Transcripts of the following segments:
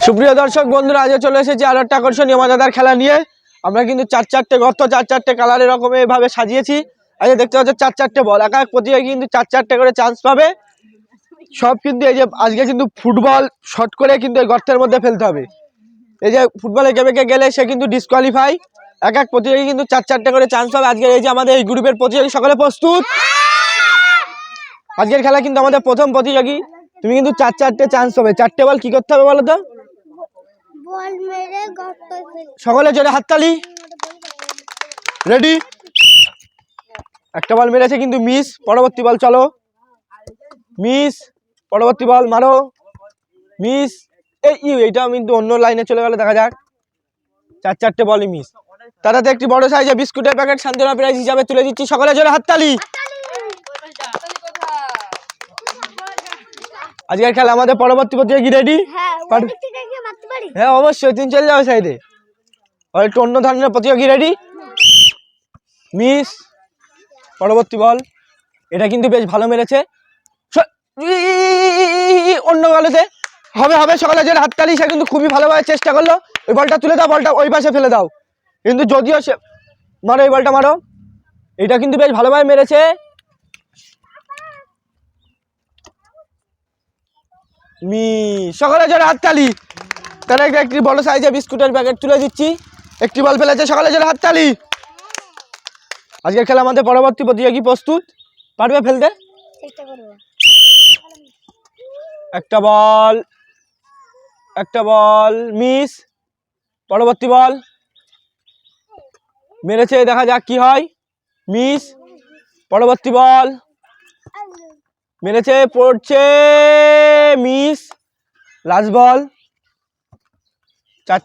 সুপ্রিয় দর্শক বন্ধুরা, আজ চলে এসেছি আরো একটা আকর্ষণীয় মজাদার খেলা নিয়ে। আমরা কিন্তু চারটে গর্ত, চারটে কালারের রকম এভাবে সাজিয়েছি। আজ দেখতে পাচ্ছ চারটে বল, এক এক প্রতিযোগী কিন্তু চারটে করে চান্স পাবে। সব কিন্তু এই যে আজকে কিন্তু ফুটবল শর্ট করে কিন্তু এই গর্তের মধ্যে ফেলতে হবে। এই যে ফুটবলে গেমে গেলে সে কিন্তু ডিসকোয়ালিফাই। এক এক প্রতিযোগী কিন্তু চারটে করে চান্স পাবে। আজকে এই যে আমাদের এই গ্রুপের প্রতিযোগী সকলে প্রস্তুত। আজকের খেলা কিন্তু আমাদের প্রথম প্রতিযোগী। তুমি কিন্তু চারটে চান্স পাবে। চারটে বল কি করতে হবে বলো তো? বল মেরে গর্তে ফেলতে। সকলে জোরে হাততালি। রেডি? একটা বল মেরেছে কিন্তু মিস। পরবর্তী বল চলো। মিস। পরবর্তী বল মারো। মিস। এইটা কিন্তু অন্য লাইনে চলে গেল, দেখা যাক। চারটে বলই মিস। তারাতে একটি বড় সাইজে বিস্কুটের প্যাকেট সান্ত্বনা প্রাইজ হিসাবে তুলে দিচ্ছি। সকলে জোরে হাততালি। আজকের খেলা আমাদের পরবর্তী প্রতিযোগী রেডি? হ্যাঁ অবশ্যই, তুমি চলে যাও সাইডে। আর একটু অন্য ধরনের প্রতিযোগী রেডি? মিস। পরবর্তী বল। এটা কিন্তু বেশ ভালো মেরেছে। অন্য গলতে হবে হবে। সকালে যে হাততালি, সে কিন্তু খুবই ভালোভাবে চেষ্টা করলো। ওই বলটা তুলে দাও, বলটা ওই পাশে ফেলে দাও। কিন্তু যদিও সে মারো, এই বলটা মারো। এটা কিন্তু বেশ ভালোভাবে মেরেছে। সকালে জোরে হাততালি। তারা একটি বড় সাইজে বিস্কুটের প্যাকেট তুলে দিচ্ছি। একটি বল ফেলেছে, সকালে জোরে হাততালি। আজকের খেলা আমাদের পরবর্তী প্রতিযোগী প্রস্তুত। পারবে ফেলতে? একটা বল মিস। পরবর্তী বল মেরেছে, দেখা যাক কি হয়। মিস। পরবর্তী বল মেরেছে, পড়ছে, মিস। লাস্ট বল।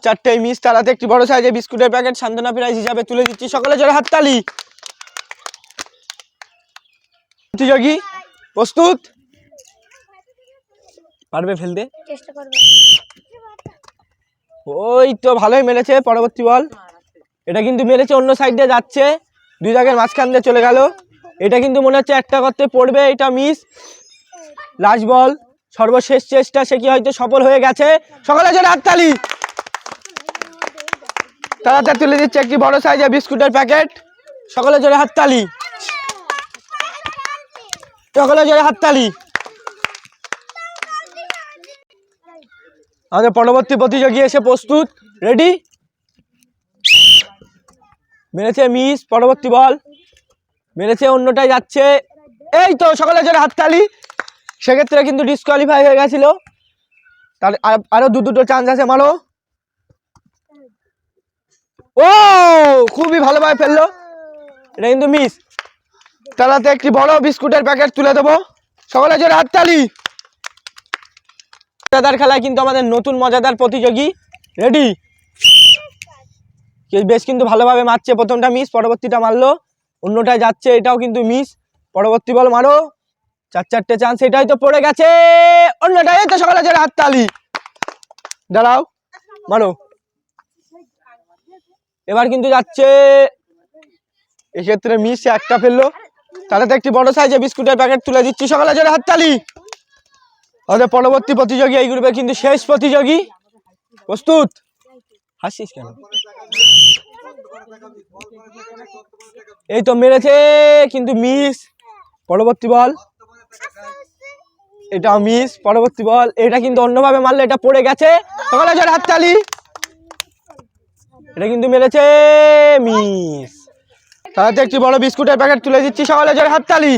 চারটে মিস। তারাতে একটি বড় সাইজে বিস্কুটের প্যাকেট সান্ত্বনা প্রাইজ হিসাবে তুলে দিচ্ছি। সকলে জোরে হাততালি। প্রতিযোগী প্রস্তুত? পারবে ফেলতে? চেষ্টা করবে। ওই তো ভালোই মেরেছে। পরবর্তী বল। এটা কিন্তু মেরেছে, অন্য সাইড দিয়ে যাচ্ছে, দুই জায়গার মাঝখান দিয়ে চলে গেল। এটা কিন্তু মনে হচ্ছে একটা করতে পড়বে, এটা মিস। লাস্ট বল, সর্বশেষ চেষ্টা, সে কি হয়তো সফল হয়ে গেছে। সকলে জোরে হাততালি। তাড়াতাড়ি তুলে দিচ্ছে একটি বড় সাইজের বিস্কুটের প্যাকেট। সকলে জোরে হাততালি। সকলে জোরে হাততালি। আমাদের পরবর্তী প্রতিযোগী এসে প্রস্তুত। রেডি? মেরেছে, মিস। পরবর্তী বল মেরেছে, অন্যটাই যাচ্ছে। এই তো, সকলে জোরে হাততালি। সেক্ষেত্রে কিন্তু ডিসকোয়ালিফাই হয়ে গেছিল। তার আরো দুটো চান্স আছে, মারো। ও খুবই ভালোভাবে ফেললো, এটা কিন্তু মিস। তারাতে একটি বড় বিস্কুটের প্যাকেট তুলে দেবো। সকলে জোরে হাততালি। মজাদার খেলায় কিন্তু আমাদের নতুন মজাদার প্রতিযোগী রেডি। বেশ কিন্তু ভালোভাবে মারছে। প্রথমটা মিস, পরবর্তীটা মারলো, অন্যটায় যাচ্ছে, এটাও কিন্তু মিস। পরবর্তী বল মারো। চারটে চান্স, এটাই তো পড়ে গেছে, অন্যটাই তো। সকলে জোরে হাততালি। দাঁড়াও, মারো। এবার কিন্তু যাচ্ছে, এক্ষেত্রে মিস, একটা ফেললো। তাহলে একটি বড় সাইজে বিস্কুটের প্যাকেট তুলে দিচ্ছি। সকলে জোরে হাততালি। আমাদের পরবর্তী প্রতিযোগী এই গ্রুপে কিন্তু শেষ প্রতিযোগী। প্রস্তুত? হাসিস কেন? এই তো মেরেছে কিন্তু মিস। পরবর্তী বল, এটা মিস। পরবর্তী বল, এটা কিন্তু অন্যভাবে মারলে, এটা পড়ে গেছে। সকলে জোরে হাততালি। এটা কিন্তু মেরেছে, মিস। তাহলে একটি বড় বিস্কুটের প্যাকেট তুলে দিচ্ছি। সকলে জোরে হাততালি।